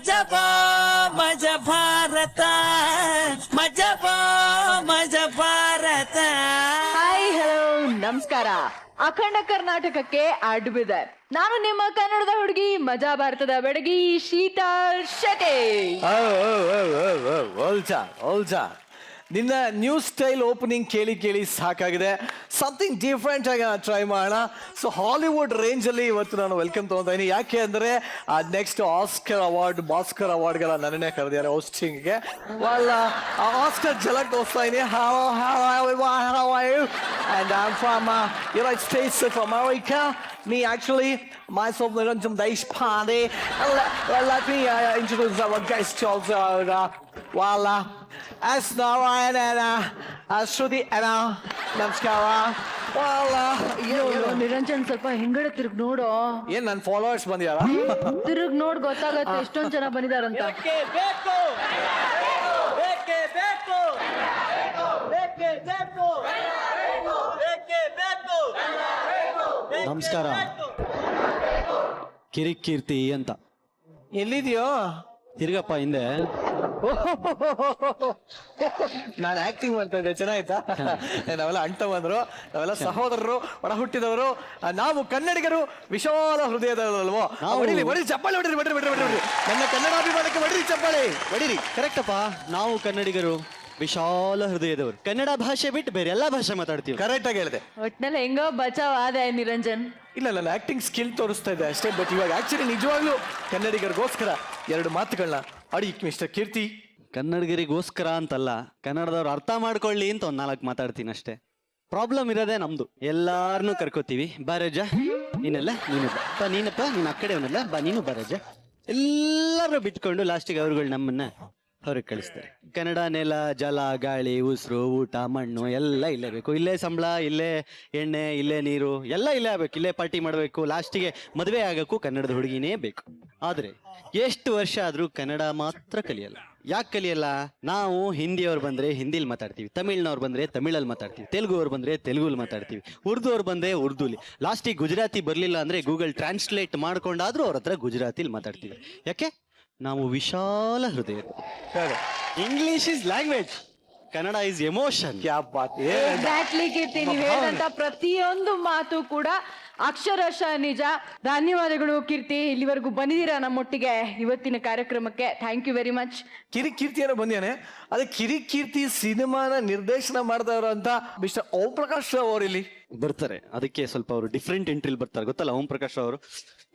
ಮಜಬಾ ಮಜ ಭಾರತ ಮಜಬಾ ಮಜ Bharat. Hi hello ನಮಸ್ಕಾರ. ಅಖಂಡ ಕರ್ನಾಟಕಕ್ಕೆ ಅಡ್ಬಿದೆ. ನಾನು ನಿಮ್ಮ ಕನ್ನಡದ ಹುಡುಗಿ ಮಜಾ ಭಾರತದ ಬೆಡಗಿ ಶೀತಲ್ ಶೆಟ್ಟಿ. ಓಲ್ಚಾ ನಿನ್ನ ನ್ಯೂ ಸ್ಟೈಲ್ ಓಪನಿಂಗ್ ಕೇಳಿ ಕೇಳಿ ಸಾಕಾಗಿದೆ. ಸಮಥಿಂಗ್ ಡಿಫ್ರೆಂಟ್ ಆಗಿ ಟ್ರೈ ಮಾಡೋಣ. ಸೊ ಹಾಲಿವುಡ್ ರೇಂಜಲ್ಲಿ ಇವತ್ತು ನಾನು ವೆಲ್ಕಮ್ ತೊಗೊತಾ ಇದ್ದೀನಿ. ಯಾಕೆ ಅಂದರೆ ನೆಕ್ಸ್ಟ್ ಭಾಸ್ಕರ್ ಅವಾರ್ಡ್ಗೆಲ್ಲ ನನ್ನನ್ನೇ ಕರೆದಿದ್ದಾರೆ ಹೋಸ್ಟಿಂಗ್ಗೆ. ಆಸ್ಕರ್ ಝಲಕ್ ತೋರಿಸ್ತಾ ಇದ್ದೀನಿ. And I'm from United States of America. Me actually, myself Niranjan Deshpande. Let me introduce our guest also. S. Narayan and Shruti Anna. Namaskara. Niranjan ಸ್ವಲ್ಪ ಹಿಂಗಡೆ ತಿರುಗ್ ನೋಡು. ಏನ್ ನನ್ನ ಫಾಲೋವರ್ಸ್ ಬಂದಿದಾರ? ತಿರುಗ್ ನೋಡ್ ಗೊತ್ತಾಗತ್ತೆ ಎಷ್ಟೊಂದ್ ಜನ ಬಂದಿದಾರಂತ. ನಮಸ್ಕಾರ. ಕಿರಿಕೀರ್ತಿ ಅಂತ. ಎಲ್ಲಿದ್ಯೋ? ತಿರ್ಗಪ್ಪ ಹಿಂದೆ. ನಾನು ಆಕ್ಟಿಂಗ್ ಮಾಡ್ತಾ ಇದ್ದೆ, ಚೆನ್ನಾಯ್ತಾ? ನಾವೆಲ್ಲ ಅಂಟ ಬಂದ್ರು, ನಾವೆಲ್ಲ ಸಹೋದರರು, ಒಡ ಹುಟ್ಟಿದವರು, ನಾವು ಕನ್ನಡಿಗರು, ವಿಶಾಲ ಹೃದಯದಲ್ವೋ. ಬಡಿರಿ ಚಪ್ಪಾಳೆ, ಹೊಡಿರಿ. ನನ್ನ ಕನ್ನಡಾಭಿಮಾನಕ್ಕೆ ಬಡಿರಿ ಚಪ್ಪಾಳೆ, ಬಡಿರಿ. ಕರೆಕ್ಟಪ್ಪ, ನಾವು ಕನ್ನಡಿಗರು ವಿಶಾಲ ಹೃದಯದವರು. ಕನ್ನಡ ಭಾಷೆ ಬಿಟ್ಟು ಬೇರೆ ಎಲ್ಲಾ ಭಾಷೆ ಮಾತಾಡ್ತೀವಿ. ಕರೆಕ್ಟ್ ಆಗಿ ಹೇಳಿದೆ. ಒಟ್ನಲ್ಲಿ ಹೆಂಗೋ ಬಚಾವ್ ಆದೆ ನಿರಂಜನ್. ಇಲ್ಲ, ನನ್ನ ಆಕ್ಟಿಂಗ್ ಸ್ಕಿಲ್ ತೋರಿಸ್ತಾ ಇದ್ದೆ ಅಷ್ಟೇ. ಬಟ್ ಇವಾಗ ಆಕ್ಚುಲಿ ನಿಜವಾಗ್ಲೂ ಕನ್ನಡಿಗರಿಗೋಸ್ಕರ ಎರಡು ಮಾತುಗಳನ್ನ ಅಡಿ ಮಿಸ್ಟರ್ ಕೀರ್ತಿ. ಕನ್ನಡಿಗರಿಗೋಸ್ಕರ ಅಂತಲ್ಲ, ಕನ್ನಡದವ್ರು ಅರ್ಥ ಮಾಡ್ಕೊಳ್ಳಿ ಅಂತ ಒಂದ್ 4 ಮಾತಾಡ್ತೀನಿ ಅಷ್ಟೇ. ಪ್ರಾಬ್ಲಮ್ ಇರೋದೇ ನಮ್ದು. ಎಲ್ಲಾರನ್ನೂ ಕರ್ಕೋತೀವಿ. ಬಾರಜ ನೀನೆಲ್ಲ, ನೀನಪ್ಪ ನೀನ್ ಆ ಕಡೆ ಅವನಲ್ಲ, ಬಾ ನೀನು ಬಾರಜ. ಎಲ್ಲರೂ ಬಿಟ್ಕೊಂಡು ಲಾಸ್ಟಿಗೆ ಅವ್ರುಗಳು ನಮ್ಮನ್ನ ಹೊರಗೆ ಕಳಿಸ್ತಾರೆ. ಕನ್ನಡ ನೆಲ, ಜಲ, ಗಾಳಿ, ಉಸಿರು, ಊಟ, ಮಣ್ಣು ಎಲ್ಲ ಇಲ್ಲೇ ಬೇಕು. ಇಲ್ಲೇ ಸಂಬಳ, ಇಲ್ಲೇ ಎಣ್ಣೆ, ಇಲ್ಲೇ ನೀರು ಎಲ್ಲ ಇಲ್ಲೇ ಆಗ್ಬೇಕು. ಇಲ್ಲೇ ಪಾರ್ಟಿ ಮಾಡಬೇಕು. ಲಾಸ್ಟಿಗೆ ಮದುವೆ ಆಗಕ್ಕೂ ಕನ್ನಡದ ಹುಡುಗಿನೇ ಬೇಕು. ಆದ್ರೆ ಎಷ್ಟು ವರ್ಷ ಆದ್ರೂ ಕನ್ನಡ ಮಾತ್ರ ಕಲಿಯಲ್ಲ. ಯಾಕೆ ಕಲಿಯಲ್ಲ? ನಾವು ಹಿಂದಿಯವ್ರು ಬಂದ್ರೆ ಹಿಂದಿಲಿ ಮಾತಾಡ್ತೀವಿ, ತಮಿಳ್ನವ್ರು ಬಂದ್ರೆ ತಮಿಳಲ್ಲಿ ಮಾತಾಡ್ತೀವಿ, ತೆಲುಗು ಅವ್ರು ಬಂದ್ರೆ ತೆಲುಗುಲಿ ಮಾತಾಡ್ತೀವಿ, ಉರ್ದು ಅವ್ರು ಬಂದ್ರೆ ಉರ್ದುಲಿ, ಲಾಸ್ಟಿಗೆ ಗುಜರಾತಿ ಬರ್ಲಿಲ್ಲ ಅಂದ್ರೆ ಗೂಗಲ್ ಟ್ರಾನ್ಸ್ಲೇಟ್ ಮಾಡ್ಕೊಂಡಾದ್ರೂ ಅವ್ರ ಹತ್ರ ಗುಜರಾತಿಲಿ ಮಾತಾಡ್ತೀವಿ. ಯಾಕೆ? ನಾವು ವಿಶಾಲ ಹೃದಯ. English is language, Kannada is emotion. Exactly Keerthi, ನೀವು ಹೇಳಿದಂತ ಪ್ರತಿಯೊಂದು ಮಾತು ಕೂಡ ಅಕ್ಷರಶಃ ನಿಜ. ಧನ್ಯವಾದಗಳು ಕೀರ್ತಿ, ಇಲ್ಲಿವರೆಗೂ ಬಂದಿದ್ದೀರಾ ನಮ್ಮೊಟ್ಟಿಗೆ ಇವತ್ತಿನ ಕಾರ್ಯಕ್ರಮಕ್ಕೆ. Thank you very much. ಕಿರಿಕೀರ್ತಿಯನ್ನು ಬಂದಿಯಾನೆ. ಅದೇ ಕಿರಿಕೀರ್ತಿ ಸಿನಿಮಾನ ನಿರ್ದೇಶನ ಮಾಡ್ತಾ ಇರೋಂತ ಮಿಸ್ಟರ್ ಓಂ ಪ್ರಕಾಶ್ ರಾವ್ ಅವರು ಇಲ್ಲಿ ಬರ್ತಾರೆ. ಅದಕ್ಕೆ ಸ್ವಲ್ಪ ಅವರು ಡಿಫ್ರೆಂಟ್ ಎಂಟ್ರಿಲ್ ಬರ್ತಾರೆ, ಗೊತ್ತಲ್ಲ ಓಂ ಪ್ರಕಾಶ್ ಅವರು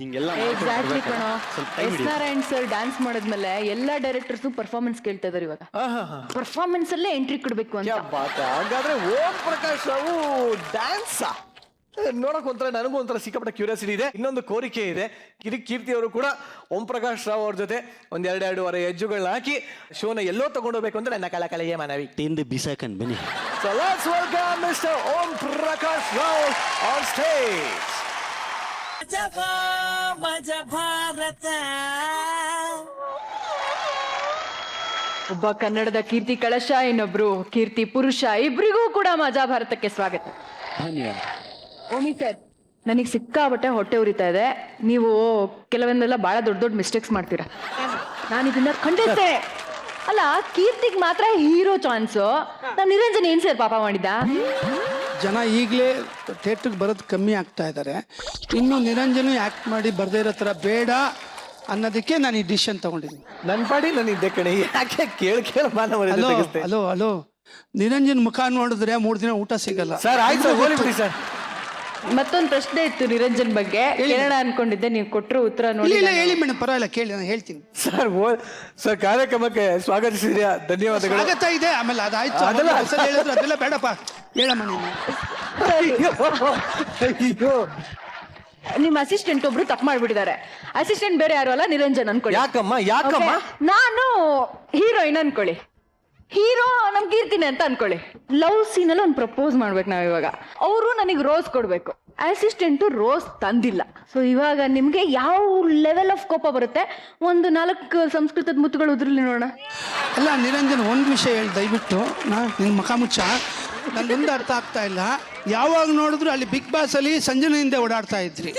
ಹಿಂಗೆಲ್ಲ. ಎಕ್ಸಾಕ್ಟ್ಲಿ ಕಣೋ. ಎಸ್ ನಾರಾಯಣ್ ಸರ್ ಡ್ಯಾನ್ಸ್ ಮಾಡಿದ್ಮೇಲೆ ಎಲ್ಲಾ ಡೈರೆಕ್ಟರ್ಸ್ ಪರ್ಫಾರ್ಮೆನ್ಸ್ ಕೇಳ್ತಾ ಇದಾರೆ ಇವಾಗ. ಪರ್ಫಾರ್ಮೆನ್ಸ್ ಅಲ್ಲೇ ಎಂಟ್ರಿ ಕೊಡ್ಬೇಕು ಅಂತ. ಹಾಗಾದ್ರೆ ಓಂ ಪ್ರಕಾಶ್ ರಾವ್ ಡ್ಯಾನ್ಸ್ ನೋಡಕ್ ಒಂಥರ, ನನಗೂ ಒಂಥರ ಸಿಕ್ಕಾಪಟ್ಟ ಕ್ಯೂರಿಯಾಸಿಟಿ ಇದೆ. ಇನ್ನೊಂದು ಕೋರಿಕೆ ಇದೆ. ಕಿರಿಕೀರ್ತಿ ಅವರು ಕೂಡ ಓಂ ಪ್ರಕಾಶ್ ರಾವ್ ಅವ್ರ ಜೊತೆ ಒಂದ್ 2-2.5 ಹೆಜ್ಜುಗಳನ್ನ ಹಾಕಿ ಶೋನ ಎಲ್ಲೋ ತಗೊಂಡೋಗ್ಬೇಕು ಅಂತ ನನ್ನ ಕಳಕಳಿಯ ಮನವಿ. ತಿಂದು ಬಿಸಾಕನ್ ಬನ್ನಿ. So let's welcome Mr. Om Prakash Rao on stage. ಮಜಬಾ ಮಜ ಭಾರತ. ಒಬ್ಬ ಕನ್ನಡದ ಕೀರ್ತಿ ಕಳಶ, ಇನ್ನೊಬ್ರು ಕೀರ್ತಿ ಪುರುಷ. ಇಬ್ರಿಗೂ ಕೂಡ ಮಜಾ ಭಾರತಕ್ಕೆ ಸ್ವಾಗತ. ಧನ್ಯವಾದ. ಓಮಿ ಸರ್, ನನಗೆ ಸಿಕ್ಕಾಬಟ್ಟೆ ಹೊಟ್ಟೆ ಉರಿತಾ ಇದೆ. ನೀವು ಕೆಲವೊಂದೆಲ್ಲ ಬಹಳ ದೊಡ್ಡ ದೊಡ್ಡ ಮಿಸ್ಟೇಕ್ಸ್ ಮಾಡ್ತೀರಾ. ನಾನು ಇದನ್ನ ಖಂಡಿಸ್ತೇನೆ. ಅಲ್ಲ, ಕೀರ್ತಿಗ್ ಮಾತ್ರ ಹೀರೋ ಚಾನ್ಸು. ನಮ್ ನಿರಂಜನ್ ಏನ್ ಸರ್ ಪಾಪ ಮಾಡಿದ್ದ? ಜನ ಈಗಲೇ ಥಿಯೇಟ್ರಿಗೆ ಬರೋದು ಕಮ್ಮಿ ಆಗ್ತಾ ಇದ್ದಾರೆ. ಇನ್ನು ನಿರಂಜನ ಆಕ್ಟ್ ಮಾಡಿ ಬರ್ದೇ ಇರೋ ಥರ ಬೇಡ ಅನ್ನೋದಕ್ಕೆ ನಾನು ಈ ಡಿಸಿಷನ್ ತಗೊಂಡಿದ್ದೀನಿ. ನನ್ನ ಪಾಡಿ ನನಗೆ ಕಣೆ, ಯಾಕೆ ಕೇಳ ಮಾನವ. ಹಲೋ, ನಿರಂಜನ್ ಮುಖ ನೋಡಿದ್ರೆ 3 ದಿನ ಊಟ ಸಿಗಲ್ಲ ಸರ್. ಆಯ್ತು ಹೋಗ್ಬಿಡಿ ಸರ್. ಮತ್ತೊಂದು ಪ್ರಶ್ನೆ ಇತ್ತು ನಿರಂಜನ್ ಬಗ್ಗೆ, ಕೇಳೋಣ ಅನ್ಕೊಂಡಿದ್ದೆ. ನೀವು ಕೊಟ್ಟರು ಉತ್ತರ ನೋಡಿ. ಇಲ್ಲ ಹೇಳಿ ಮೇಡಮ್, ಪರವಾಗಿಲ್ಲ, ಕೇಳಿ, ನಾನು ಹೇಳ್ತೀನಿ. ಸರ್ ಕಾರ್ಯಕ್ರಮಕ್ಕೆ ಸ್ವಾಗತಿಸಿದ್ಯಾ, ಧನ್ಯವಾದಗಳು. ಸ್ವಾಗತ ಇದೆ, ಆಮೇಲೆ ಅದಾಯ್ತು. ಹೇಳಿದ್ರು ಅದೆಲ್ಲ ಬೇಡಪ್ಪ, ಹೇಳಮ್ಮ ನೀನು. ನಿಮ್ಮ ಅಸಿಸ್ಟೆಂಟ್ ಒಬ್ರು ತಪ್ಪು ಮಾಡ್ಬಿಟ್ಟಿದ್ದಾರೆ. ಅಸಿಸ್ಟೆಂಟ್ ಬೇರೆ ಯಾರು ಅಲ್ಲ, ನಿರಂಜನ್ ಅನ್ಕೊಳ್ಳಿ. ಯಾಕಮ್ಮ? ನಾನು ಹೀರೋಯಿನ್ ಅನ್ಕೊಳ್ಳಿ, ಹೀರೋ ನಮ್ ಕೀರ್ತಿನಿ ಅಂತ ಅನ್ಕೊಳ್ಳಿ. ಲವ್ ಸೀನ್ ಅಲ್ಲಿ ಒಂದು ಪ್ರಪೋಸ್ ಮಾಡ್ಬೇಕು ನಾವ್ ಇವಾಗ. ಅವರು ನನಗೆ ರೋಸ್ ಕೊಡ್ಬೇಕು. ಅಸಿಸ್ಟೆಂಟ್ ರೋಸ್ ತಂದಿಲ್ಲ. ಸೊ ಇವಾಗ ನಿಮ್ಗೆ ಯಾವ ಲೆವೆಲ್ ಆಫ್ ಕೋಪ ಬರುತ್ತೆ? ಒಂದು 4 ಸಂಸ್ಕೃತದ ಮುತ್ತುಗಳು ಉದ್ರಲಿ ನೋಡೋಣ. ಅಲ್ಲ ನಿರಂಜನ್, ಒಂದು ವಿಷಯ ಹೇಳಿ ದಯವಿಟ್ಟು. ನಿನ್ ಮುಖ ಮುಚ್ಚ. ನನ್ಗೊಂದು ಅರ್ಥ ಆಗ್ತಾ ಇಲ್ಲ. ಯಾವಾಗ ನೋಡಿದ್ರು ಅಲ್ಲಿ ಬಿಗ್ ಬಾಸ್ ಅಲ್ಲಿ ಸಂಜನೆಯಿಂದ ಓಡಾಡ್ತಾ ಇದ್ರಿ,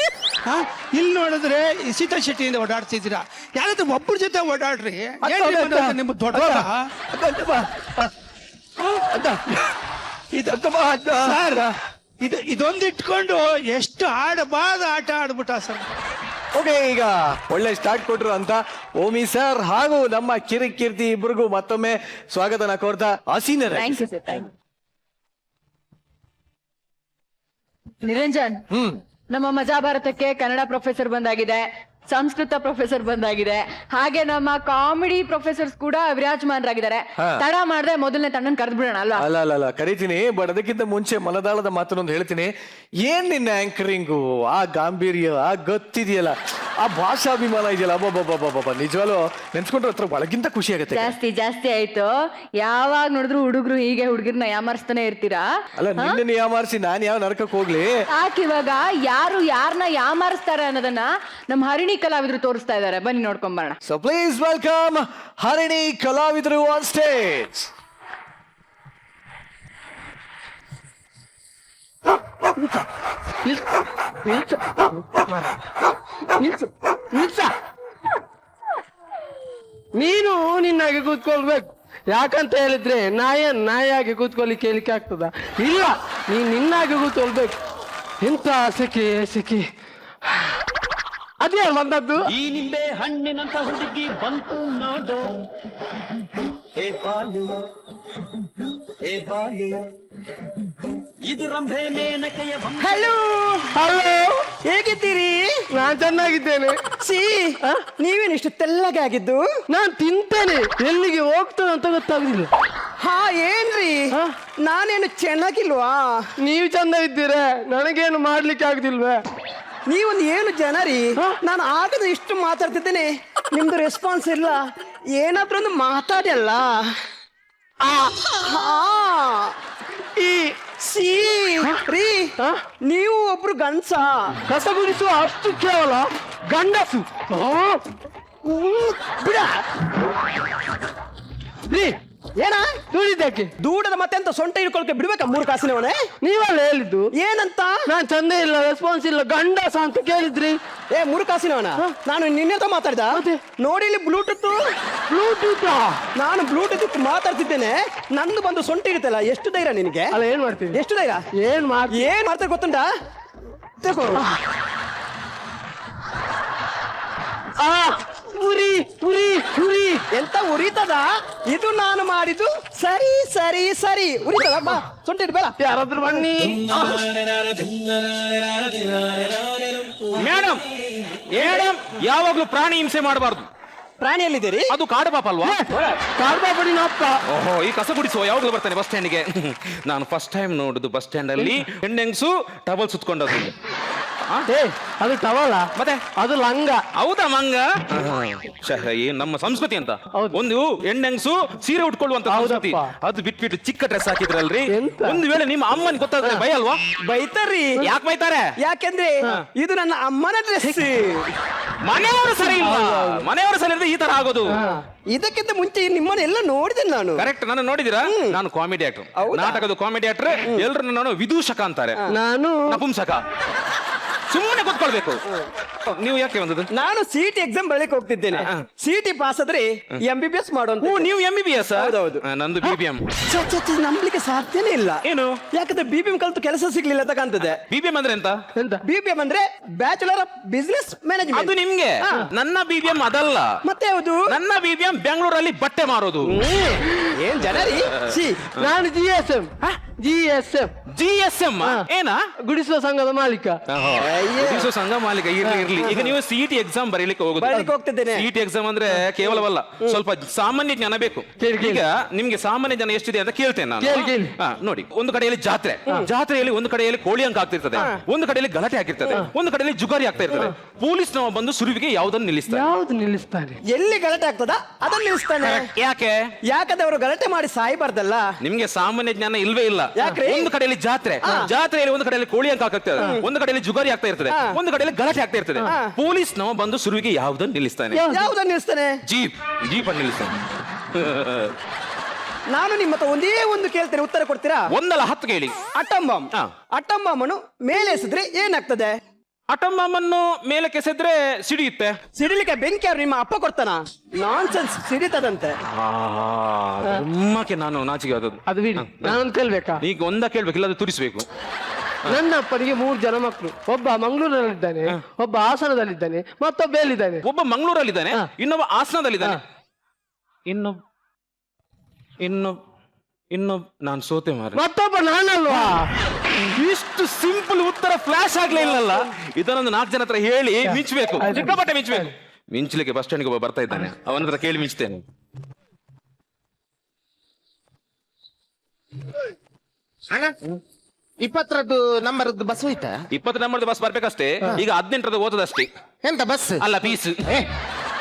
ಇಲ್ಲಿ ನೋಡಿದ್ರೆ ಸೀತಾ ಶೆಟ್ಟಿಯಿಂದ ಓಡಾಡ್ತಿದ್ದೀರಾ. ಯಾರಾದ್ರೂ ಒಬ್ಬರ ಜೊತೆ ಓಡಾಡ್ರಿ. ನಿಮ್ ದೊಡ್ಡ ಸರ್, ಇದೊಂದು ಇಟ್ಕೊಂಡು ಎಷ್ಟು ಆಡಬಾರ್ದು ಆಟ ಆಡ್ಬಿಟ್ಟ ಸರ್. ಓಕೆ, ಈಗ ಒಳ್ಳೆ ಸ್ಟಾರ್ಟ್ ಕೊಟ್ರು ಅಂತ ಓಮಿ ಸರ್ ಹಾಗೂ ನಮ್ಮ ಕಿರಿಕೀರ್ತಿ ಇಬ್ಬರಿಗೂ ಮತ್ತೊಮ್ಮೆ ಸ್ವಾಗತನ ಕೋರ್ತಾ ಹಸೀನರೇ. Thank you sir, thank you. Niranjan, ನಮ್ಮ ಮಜಾ ಭಾರತಕ್ಕೆ ಕನ್ನಡ ಪ್ರೊಫೆಸರ್ ಬಂದಾಗಿದೆ, ಸಂಸ್ಕೃತ ಪ್ರೊಫೆಸರ್ ಬಂದಾಗಿದೆ, ಹಾಗೆ ನಮ್ಮ ಕಾಮಿಡಿ ಪ್ರೊಫೆಸರ್ಸ್ ಕೂಡ ವಿರಾಜಮಾನರಾಗಿದ್ದಾರೆ. ತಡ ಮಾಡದೆ ಮೊದಲನೇ ತಂಡನ್ ಕರೆದು ಬಿಡೋಣ ಅಲ್ವಾ? ಅಲ್ಲ ಕರಿತೀನಿ, ಬಟ್ ಅದಕ್ಕಿಂತ ಮುಂಚೆ ಮನದಾಳದ ಮಾತನ್ನೊಂದು ಹೇಳ್ತೀನಿ. ಏನ್ ನಿನ್ನ ಆಂಕರಿಂಗು, ಆ ಗಾಂಭೀರ್ಯ, ಆ ಗತ್ತಿದೆಯಲ್ಲ, ಆ ಭಾಷಾಭಿಮಾನ ಇದೆಯಲ್ಲ, ಅಬ್ಬಬ್ಬಬ್ಬಬ್ಬ, ನಿಜವಾಗ್ಲೂ ನೆನ್ಸ್ಕೊಂಡ್ರೆ ಹತ್ರ ಒಳಗಿಂತ ಖುಷಿ ಆಗುತ್ತೆ. ಜಾಸ್ತಿ ಆಯ್ತು. ಯಾವಾಗ ನೋಡಿದ್ರು ಹುಡುಗರು ಹೀಗೆ ಹುಡುಗರ್ನ ಯಾಮಾರಿಸ್ತಾನೆ ಇರ್ತೀರಾ. ಅಲ್ಲ, ನಿನ್ನ ಯಾಮಾರಿಸಿ ನಾನ್ ಯಾವ ನರಕಕ್ಕೆ ಹೋಗ್ಲಿ? ಇವಾಗ ಯಾರು ಯಾರನ್ನ ಯಾಮಾರಿಸ್ತಾರೆ ಅನ್ನೋದನ್ನ ನಮ್ಮ ಹರಿಣಿ ಕಲಾವಿದರು ತೋರಿಸ್ತಾ ಇದ್ದಾರೆ. ಬನ್ನಿ ನೋಡ್ಕೊಂಬರೋಣ. ಸೊ ಪ್ಲೀಸ್ ವೆಲ್ಕಮ್ ಹರಿಣಿ ಕಲಾವಿದರು ಆನ್ ಸ್ಟೇಜ್. ನೀನು ನಿನ್ನಾಗೆ ಕೂತ್ಕೊಳ್ಬೇಕು. ಯಾಕಂತ ಹೇಳಿದ್ರೆ ನಾಯಾಗಿ ಕೂತ್ಕೊಳ್ಳಿಕ್ಕೆ ಹೇಳಿಕ್ಕೆ ಆಗ್ತದ? ಇಲ್ಲ, ನೀನ್ ನಿನ್ನಾಗೆ ಕೂತ್ಕೊಳ್ಬೇಕು. ಎಂತ ಸೆಕೆ ಅದೇ ಬಂದದ್ದು. ಈ ನಿಂಬೆ ಹಣ್ಣಿನಂತ ಹುಡುಗಿ ಬಂತು ನೋಡು, ಇದು ರಂಭೆ ಮೇನಕೆಯ ಹಲೋ ಹೇಗಿದ್ದೀರಿ? ನಾನ್ ಚೆನ್ನಾಗಿದ್ದೇನೆ. ನೀವೇನು ಇಷ್ಟು ತೆಲ್ಲಗೆ ಆಗಿದ್ದು? ನಾನ್ ತಿಂತೇನೆ, ಎಲ್ಲಿಗೆ ಹೋಗ್ತದೆ ಅಂತ ಗೊತ್ತಾಗುದಿಲ್ಲ. ಹಾ, ಏನ್ರಿ ನಾನೇನು ಚೆನ್ನಾಗಿಲ್ವಾ? ನೀವು ಚಂದ ಇದ್ದೀರಾ, ನನಗೇನು ಮಾಡ್ಲಿಕ್ಕೆ ಆಗುದಿಲ್ವೇ? ನೀವೊಂದು ಏನು ಜನ ರೀ. ನಾನು ಆಗದ ಇಷ್ಟು ಮಾತಾಡ್ತಿದ್ದೇನೆ, ನಿಮ್ದು ರೆಸ್ಪಾನ್ಸ್ ಇಲ್ಲ. ಏನಾದ್ರೂ ಒಂದು ಮಾತಾಡಲ್ಲ. ರೀ, ನೀವು ಒಬ್ರು ಗಂಡ್ಸ? ಕಸ ಗುಡಿಸುವ ಅಷ್ಟು ಕೇವಲ ಗಂಡಸು ಬಿಡ ರೀ. ಏನ ದುಡಿದಕ್ಕೆ ದೂಡದ ಮತ್ತೆ ಅಂತ ಸೊಂಟ ಹಿಡ್ಕೊಳಕ್ಕೆ ಬಿಡ್ಬೇಕಾ? 3 ಕಾಸಿನವನೇ ನೀವಲ್ಲ ಹೇಳಿದ್ದು. ಏನಂತ? ನಾನ್ ಚಂದ ಇಲ್ಲ, ರೆಸ್ಪಾನ್ಸ್ ಇಲ್ಲ, ಗಂಡಸ ಅಂತ ಕೇಳಿದ್ರಿ. 3 ಕಾಸಿನವನ? ನಾನು ನಿನ್ನೆತ ಮಾತಾಡ್ದ ನೋಡಿ. ಇಲ್ಲಿ ಬ್ಲೂಟೂತ್ ನಾನು ಬ್ಲೂಟೂತ್ ಮಾತಾಡ್ತಿದ್ದೇನೆ. ನಂದು ಬಂದು ಸೊಂಟ ಹಿಡಿತಲ್ಲ. ಎಷ್ಟು ಧೈರ್ಯ ನಿನಗೆ? ಅಲ್ಲ, ಏನ್ ಮಾಡ್ತೀನಿ? ಎಷ್ಟು ಧೈರ್ಯ? ಏನ್ ಮಾಡ್ತಾರೆ ಗೊತ್ತುಂಟಾ? ತಗೋ. ಉರಿ ಎಂತ ಉರಿತದ? ಇದು ನಾನು ಮಾಡಿದ್ದು ಸರಿ ಉರಿತದ. ಬಾ, ಸೊಂಟ ಹಿಡ್ಬೇಡ. ಯಾರಾದ್ರೂ ಬನ್ನಿ. ಮೇಡಮ್ ಯಾವಾಗ್ಲೂ ಪ್ರಾಣಿ ಹಿಂಸೆ ಮಾಡಬಾರ್ದು. ಪ್ರಾಣಿ ಎಲ್ಲಿದ್ದೀರಿ? ಅದು ಕಾಡು ಪಾಪ ಅಲ್ವಾ? ಕಾಡ್ಬಾಪಡಿ ನಾಪ್ಪ. ಓಹೋ, ಈ ಕಸ ಗುಡಿಸುವ ಯಾವಾಗ್ಲೂ ಬರ್ತಾನೆ ಬಸ್ ಸ್ಟ್ಯಾಂಡಿಗೆ. ನಾನು ಫಸ್ಟ್ ಟೈಮ್ ನೋಡುದು ಬಸ್ ಸ್ಟ್ಯಾಂಡ್ ಅಲ್ಲಿ ಹೆಣ್ಣೆಂಗ್ಸು ಟವಲ್ ಸುತ್ಕೊಂಡದ್ದು. ಅದು ಟವಲ, ಮತ್ತೆ ಅದು ಲಂಗ. ಹೌದಾ? ಮಂಗ ನಮ್ಮ ಸಂಸ್ಕೃತಿ ಅಂತ. ಒಂದು ಹೆಣ್ಣೆಂಗ್ಸು ಸೀರೆ ಉಟ್ಕೊಳ್ಳುವಂತ ಸಂಸ್ಕೃತಿ. ಅದು ಬಿಟ್ಬಿಟ್ಟು ಚಿಕ್ಕ ಡ್ರೆಸ್ ಹಾಕಿದ್ರಲ್ರಿ. ಒಂದು ವೇಳೆ ನಿಮ್ಮ ಅಮ್ಮನ್ ಗೊತ್ತಾದ್ರೆ ಭಯ ಅಲ್ವಾ? ಬೈತಾರ್ರಿ. ಯಾಕೆ ಬೈತಾರೆ? ಯಾಕೆಂದ್ರೆ ಇದು ನನ್ನ ಅಮ್ಮನ ಡ್ರೆಸ್. ಮನೆಯವರು ಸರಿ ಇಲ್ಲ, ಮನೆಯವರು ಸರಿ ಇಲ್ಲದೆ ಈ ತರ ಆಗೋದು. ಇದಕ್ಕಿಂತ ಮುಂಚೆ ನಿಮ್ಮನ್ನೆಲ್ಲ ನೋಡಿದೆ ನಾನು. ಕರೆಕ್ಟ್, ನಾನು ನೋಡಿದಿರಾ? ನಾನು ಕಾಮಿಡಿ ಆಕ್ಟರ್, ನಾಟಕದ ಕಾಮಿಡಿ ಆಕ್ಟರ್. ಎಲ್ರು ನಾನು ವಿದೂಷಕ ಅಂತಾರೆ, ನಾನು ನಪುಂಸಕ. ಸುಮ್ಮನೆ ಕೂತ್ಕೊಳ್ಬೇಕು. ನೀವು ಯಾಕೆ ಬಂದದ್ದು? ನಾನು ಸಿಟಿ ಎಕ್ಸಾಮ್ ಬರಲಿಕ್ಕೆ ಹೋಗ್ತಿದ್ದೇನೆ. ಸಿಟಿ ಪಾಸ್ ಆದ್ರೆ MBBS ಮಾಡುವಂತ. ನೀವು MBBS? ಹೌದೌದು. ನಂದು BBM. ನಂಬಲಿಕ್ಕೆ ಸಾಧ್ಯನೇ ಇಲ್ಲ. ಏನು? ಯಾಕಂದ್ರೆ BBM ಕಲ್ತು ಕೆಲಸ ಸಿಗ್ಲಿಲ್ಲ ಅಂತ ಕಾಣ್ತದೆ. BBM ಅಂದ್ರೆ ಎಂತ? BBM ಅಂದ್ರೆ ಬ್ಯಾಚುಲರ್ ಆಫ್ ಬಿಸಿನೆಸ್ ಮ್ಯಾನೇಜ್ಮೆಂಟ್. ಅದು ನಿಮ್ಗೆ. ನನ್ನ BBM ಅದಲ್ಲ. ಮತ್ತೆ ಯಾವುದು? ನನ್ನ BBM ಬೆಂಗಳೂರಲ್ಲಿ ಬಟ್ಟೆ ಮಾರೋದು. ಏನ್ ಜನರಿ? ನಾನು GSM ಏನ? ಗುಡಿಸುವ ಸಂಘದ ಮಾಲೀಕ. ಗುಡಿಸುವ ಸಂಘ ಮಾಲೀಕ. ಇರ್ಲಿ. ಈಗ ನೀವು ಸಿಟಿ ಎಕ್ಸಾಮ್ ಬರೀಲಿಕ್ಕೆ ಹೋಗ್ತಿದ್ದೇನೆ. ಸಿಟಿ ಎಕ್ಸಾಮ್ ಅಂದ್ರೆ ಕೇವಲವಲ್ಲ, ಸ್ವಲ್ಪ ಸಾಮಾನ್ಯ ಜ್ಞಾನ ಬೇಕು. ಈಗ ನಿಮ್ಗೆ ಸಾಮಾನ್ಯ ಜ್ಞಾನ ಎಷ್ಟಿದೆ ಅಂತ ಕೇಳ್ತೇನೆ ನಾನು. ನೋಡಿ, ಒಂದು ಕಡೆಯಲ್ಲಿ ಜಾತ್ರೆಯಲ್ಲಿ ಒಂದು ಕಡೆಯಲ್ಲಿ ಕೋಳಿ ಅಂಕ ಆಗ್ತಿರ್ತದೆ, ಒಂದು ಕಡೆಯಲ್ಲಿ ಗಲಾಟೆ ಆಗಿರ್ತದೆ, ಒಂದು ಕಡೆಯಲ್ಲಿ ಜುಗಾರಿ ಆಗ್ತಾ ಇರ್ತದೆ. ಪೊಲೀಸ್ ನಾವು ಬಂದು ಸುರುವಿಗೆ ಯಾವ್ದನ್ನು ನಿಲ್ಲಿಸ್ತಾನೆ. ಎಲ್ಲಿ ಗಲಾಟೆ ಆಗ್ತದ ಅದನ್ನ ನಿಲ್ಲಿಸ್ತಾನೆ. ಯಾಕಂದ್ರೆ ಅವರು ಗಲಾಟೆ ಮಾಡಿ ಸಾಯ್ಬಾರ್ದಲ್ಲ. ನಿಮ್ಗೆ ಸಾಮಾನ್ಯ ಜ್ಞಾನ ಇಲ್ವೇ ಇಲ್ಲ. ಒಂದು ಕಡೆಯಲ್ಲಿ ಜಾತ್ರೆಯಲ್ಲಿ ಒಂದು ಕಡೆಯಲ್ಲಿ ಕೋಳಿ ಅಂಕ ಆಗ್ತದೆ, ಒಂದು ಕಡೆಯಲ್ಲಿ ಜುಗಾರಿ ಆಗ್ತಾ ಇರ್ತದೆ, ಒಂದು ಕಡೆಯಲ್ಲಿ ಗಲಾಟೆ ಆಗ್ತಾ ಇರ್ತದೆ. ಪೊಲೀಸ್ ನಾವು ಬಂದು ಸುರುವಿಗೆ ಯಾವ್ದನ್ನು ನಿಲ್ಲಿಸ್ತಾನೆ? ಜೀಪ್ ಅನ್ನು ನಿಲ್ಲಿಸ್ತಾನೆ. ನಾನು ನಿಮ್ಮ ಹತ್ರ ಒಂದೇ ಒಂದು ಕೇಳ್ತೇನೆ, ಉತ್ತರ ಕೊಡ್ತೀರಾ? ಒಂದಲ್ಲ 10 ಕೇಳಿ. ಅಟಂ ಬಾಂಬ್. ಹಾ. ಅಟಂ ಬಾಂಬ್ ಅನ್ನು ಮೇಲೆ ಎಸೆದ್ರೆ ಏನಾಗ್ತದೆ? ಅಟಮ್ ಬಾಂಬನ್ನು ಮೇಲೆ ಕೆಸೆದ್ರೆ ಸಿಡಿಯುತ್ತೆ. ಸಿಡಿಲಿಕ್ಕೆ ಬೆಂಕಿ ಯಾರು ನಿಮ್ಮ ಅಪ್ಪ ಕೊಡ್ತಾನ? ನಾನ್ಸೆನ್ಸ್, ಸಿಡಿತದಂತೆ. ಅಮ್ಮಕ್ಕೆ ನಾನು ನಾಚಿಕೆ ಆದದ್ದು. ಅದು ಬಿಡಿ, ನಾನೊಂದು ಕೇಳ್ಬೇಕಾ? ಈಗ ಒಂದ ಕೇಳ್ಬೇಕು, ಇಲ್ಲದ ತುರಿಸ್ಬೇಕು. ನನ್ನ ಅಪ್ಪನಿಗೆ 3 ಜನ ಮಕ್ಕಳು. ಒಬ್ಬ ಮಂಗಳೂರಲ್ಲಿದ್ದಾನೆ, ಒಬ್ಬ ಹಾಸನದಲ್ಲಿದ್ದಾನೆ, ಮತ್ತೊಬ್ಬ ಎಲ್ಲಿದ್ದಾನೆ? ಒಬ್ಬ ಮಂಗಳೂರಲ್ಲಿದ್ದಾನೆ, ಇನ್ನೊಬ್ಬ ಹಾಸನದಲ್ಲಿದ್ದಾನೆ, ಇನ್ನೊಬ್ಬ ನಾನು ಸೋತೆ ಮಾರ. ಮತ್ತೊಬ್ಬ ನಾನಲ್ವಾ? ಇಷ್ಟು ಸಿಂಪಲ್ ಉತ್ತರ ಫ್ಲಾಶ್ ಆಗ್ಲೇ ಇಲ್ಲಲ್ಲ. ಇದನ್ನೊಂದು 4 ಜನ ಹತ್ರ ಹೇಳಿ ಮಿಂಚಬೇಕು, ಸಿಕ್ಕಾಪಟ್ಟೆ ಮಿಂಚಬೇಕು. ಮಿಂಚಲಿಕ್ಕೆ ಬಸ್ ಸ್ಟ್ಯಾಂಡ್ಗೆ ಒಬ್ಬ ಬರ್ತಾ ಇದ್ದಾನೆ, ಅವನ ಹತ್ರ ಕೇಳಿ ಮಿಂಚ್ತೇನೆ. ಅಣ್ಣ 20ರದ್ದು ನಂಬರ್ದು ಬಸ್ ಹೋಯ್ತಾ? 20 ನಂಬರ್ದು ಬಸ್ ಬರ್ಬೇಕಷ್ಟೇ. ಈಗ 18ರದ್ದು ಓದದಷ್ಟೇ. ಎಂತ ಬಸ್ ಅಲ್ಲ ಪೀಸ್.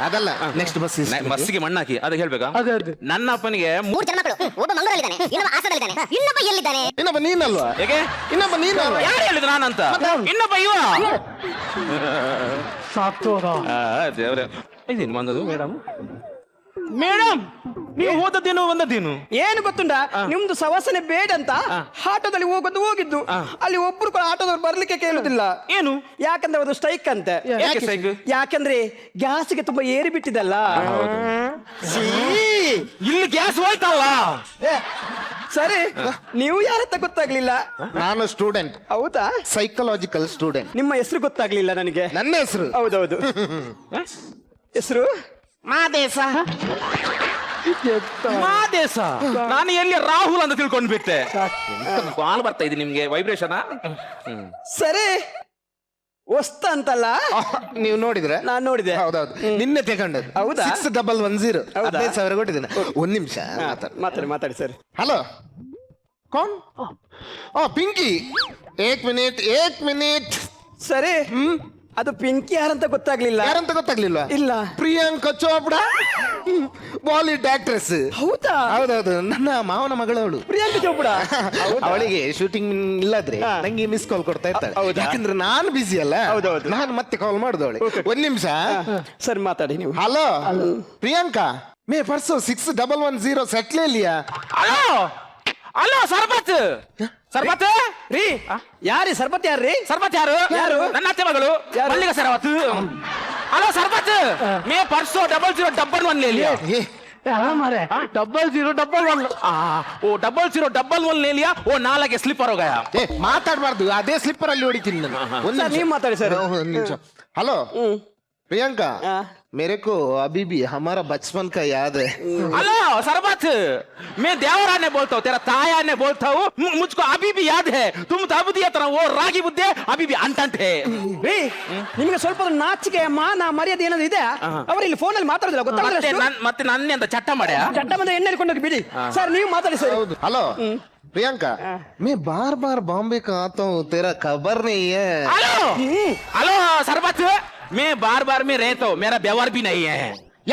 ಅದಲ್ಲ, ನೆಕ್ಸ್ಟ್ ಬಸ್. ಬಸ್ಸಿಗೆ ಮಣ್ಣಾಕಿ ಅದು ಹೇಳ್ಬೇಕಾ? ಅದೇ ಅದೇ. ನನ್ನ ಅಪ್ಪನಿಗೆ 3 ಜನ ಮಕ್ಕಳು. ಒಬ್ಬ ಮಂಗಳೂರಲ್ಲಿದ್ದಾನೆ, ಇನ್ನೊಬ್ಬ ಹಾಸನದಲ್ಲಿದ್ದಾನೆ, ಇನ್ನೊಬ್ಬ ಎಲ್ಲಿದ್ದಾನೆ? ಇನ್ನೊಬ್ಬ ನೀನಲ್ವಾ? ಹೇಗೆ? ಇನ್ನೊಬ್ಬ ನೀನಲ್ವಾ? ಯಾರು ಹೇಳಿದ್ರು ನಾನಂತ? ಇನ್ನೊಬ್ಬ ಇವ. ಸಾಕ್ತೋದ. ದೇವ್ರೆ, ಇದೇನು ಬಂದದು ಮೇಡಮ್? ಮೇಡಮ್, ನೀವು ಓದದ್ದೇನು ಬಂದದ್ದೇನು? ಏನು ಗೊತ್ತುಂಟ, ನಿಮ್ದು ಸವಾಸನೆ ಬೇಡ ಅಂತ ಆಟೋದಲ್ಲಿ ಹೋಗಿದ್ದು. ಅಲ್ಲಿ ಒಬ್ರು ಕೂಡ ಆಟೋದವ್ರು ಬರ್ಲಿಕ್ಕೆ ಕೇಳುದಿಲ್ಲ. ಏನು? ಯಾಕಂದ್ರೆ ಅದು ಸ್ಟ್ರೈಕ್ ಅಂತೆ. ಯಾಕೆ strike? ಯಾಕಂದ್ರೆ ಗ್ಯಾಸ್ಗೆ ತುಂಬಾ ಏರಿ ಬಿಟ್ಟಿದಲ್ಲ. ಇಲ್ಲಿ ಗ್ಯಾಸ್ ಹೋಯ್ತಲ್ಲ. ಸರಿ, ನೀವು ಯಾರತ್ತ ಗೊತ್ತಾಗ್ಲಿಲ್ಲ? ನಾನು ಸ್ಟೂಡೆಂಟ್, ಹೌದಾ? Psychological student. ನಿಮ್ಮ ಹೆಸರು ಗೊತ್ತಾಗ್ಲಿಲ್ಲ ನನಗೆ. ನನ್ನ ಹೆಸರು ಹೌದೌದು. ಹೆಸರು ಮಾದೇಶ. ಮಾದೇಶ. ನಾನು ಎಲ್ಲಿ ರಾಹುಲ್ ಅಂತ ತಿಳ್ಕೊಂಡು ಬಿಟ್ಟೆ. ಕಾಲ್ ಬರ್ತಾ ಇದೆ ನಿಮ್ಗೆ, ವೈಬ್ರೇಷನ್. ಸರಿ, ವಸ್ತ ಅಂತಲ್ಲ? ನೀವು ನೋಡಿದ್ರೆ? ನಾನ್ ನೋಡಿದೆ. ಹೌದೌದು, ನಿನ್ನೆ ತಗೊಂಡದ್ದು. ಹೌದಾ? 6110. ಹೌದಾ? 15,000 ಕೊಟ್ಟಿದ್ದೇನೆ. 1 ನಿಮಿಷ ಮಾತಾಡಿ ಸರ್. ಹಲೋ, ಕೌನ್? ಪಿಂಕಿ. 1 ಮಿನಿಟ್. ಸರಿ, ಅದು ಪಿಂಕಿ ಯಾರಂತ ಗೊತ್ತಾಗ್ಲಿಲ್ಲ. ಯಾರಂತ ಗೊತ್ತಾಗ್ಲಿಲ್ವಾ? ಇಲ್ಲ. ಪ್ರಿಯಾಂಕಾ ಚೋಪ್ಡಾ, ಬಾಲಿವುಡ್ ಆಕ್ಟ್ರೆಸ್. ಹೌದಾ? ಹೌದೌದು, ನನ್ನ ಮಾವನ ಮಗಳವಳು. ಪ್ರಿಯಾಂಕಾ ಚೋಪ್ಡಾ. ಅವಳಿಗೆ ಶೂಟಿಂಗ್ ಇಲ್ಲದ್ರೆ ನಂಗೆ ಮಿಸ್ ಕಾಲ್ ಕೊಡ್ತಾ ಇರ್ತಾಳೆ. ಯಾಕಂದ್ರೆ ನಾನು ಬಿಸಿ ಅಲ್ಲ. ಹೌದೌದು. ನಾನು ಮತ್ತೆ ಕಾಲ್ ಮಾಡಿದವಳೆ. 1 ನಿಮಿಷ. ಸರಿ, ಮಾತಾಡಿ ನೀವು. ಹಲೋ ಪ್ರಿಯಾಂಕಾ, ಮೇ ಪರ್ಸೋ 6110 ಸೆಟ್ಲ್ ಲಿಯಾ? ಅಲೋ ಸರ್ಬತ್. ಸರ್ಬತ್ ರೀ, ಯಾರಿ ಸರ್ಬತ್? ಯಾರ್ರಿ ಸರ್ಬತ್? ಯಾರು? ನನ್ನ ಅತ್ತೆ ಮಗಳು ಮಲ್ಲಿಕ ಸರವತ್. ಅಲೋ ಸರ್ಬತ್, ಮೇ ಪರ್ಸೋ 0011 ले लिया. हमारे 0011. वो 0011 ले लिया. वो नाला के स्लीपर हो गया. ಮಾತಾಡ್ಬಾರ್ದು, ಅದೇ ಸ್ಲಿಪ್ಪರ್ ಅಲ್ಲಿ ಹೊಡಿತೀನಿ ನಾನು. ಸರ್, ನೀವು ಮಾತಾಡಿ ಸರ್. ಒಂದು ನಿಮಿಷ. ಹಲೋ प्रियंका, मेरे को अभी भी हमारा बचपन का याद है. हेलो सरबत, मैं देवरा ने बोलता हूँ, तेरा ताया ने बोलता हूँ, मुझको अभी भी याद है. तुम तो अभी दिया तरह वो रागी बुद्धे अभी भी अंटंट है. ರೀ, ನಿಮಗೆ ಸ್ವಲ್ಪ ನಾಚಿಕೆ ಮಾನ ಮರ್ಯಾದೆ ಏನಾದ್ರು ಇದೆ? ಅವರು ಇಲ್ಲಿ ಫೋನ್ ಅಲ್ಲಿ ಮಾತಾಡೋದಿಲ್ಲ, ಗೊತ್ತಾಗಲ್ಲ. ಮತ್ತೆ ನನ್ನೆ ಅಂತ ಚಟ್ಟ ಮಾಡ್ಯಾ? ಚಟ್ಟ ಬಂದ ಎಣ್ಣೆ ಹಿಡ್ಕೊಂಡು ಬಿಡಿ. ಸರ್, ನೀವು ಮಾತಾಡಿ ಸರ್. हेलो प्रियंका, मैं बार बार बॉम्बे का आता हूँ, तेरा खबर नहीं है. हेलो सरबत, मैं बार बार में रहता हूँ, मेरा व्यवहार भी नहीं है.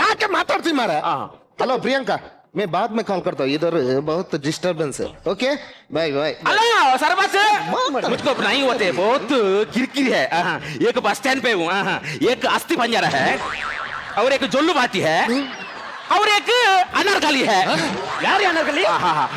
ಯಾಕೆ ಮಾತಾಡ್ತಿ ಮಾರ? हेलो प्रियंका, मैं बाद में कॉल करता हूँ, इधर बहुत डिस्टर्बेंस है. Okay, bye bye. हेलो सरबत, मुझको नहीं होते, बहुत किरकिरी है. एक बस स्टैंड पे हूँ, एक अस्थि पंजरा है, और एक जोल्लू बाती है, और एक अनारकली है. ಯಾರು ಅನರ್ಕಲಿ?